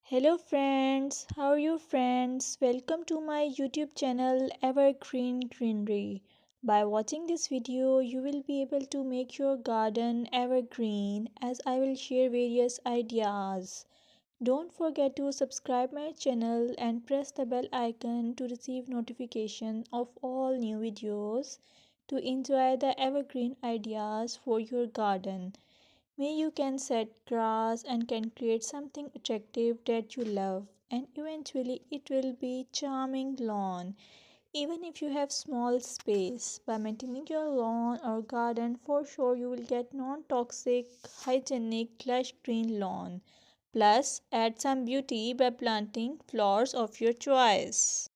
Hello friends, how are you friends? Welcome to my YouTube channel Evergreen Greenery. By watching this video, you will be able to make your garden evergreen as I will share various ideas. Don't forget to subscribe my channel and press the bell icon to receive notification of all new videos to enjoy the evergreen ideas for your garden. May you can set grass and can create something attractive that you love and eventually it will be charming lawn. Even if you have small space, by maintaining your lawn or garden for sure you will get non-toxic, hygienic, lush green lawn. Plus add some beauty by planting flowers of your choice.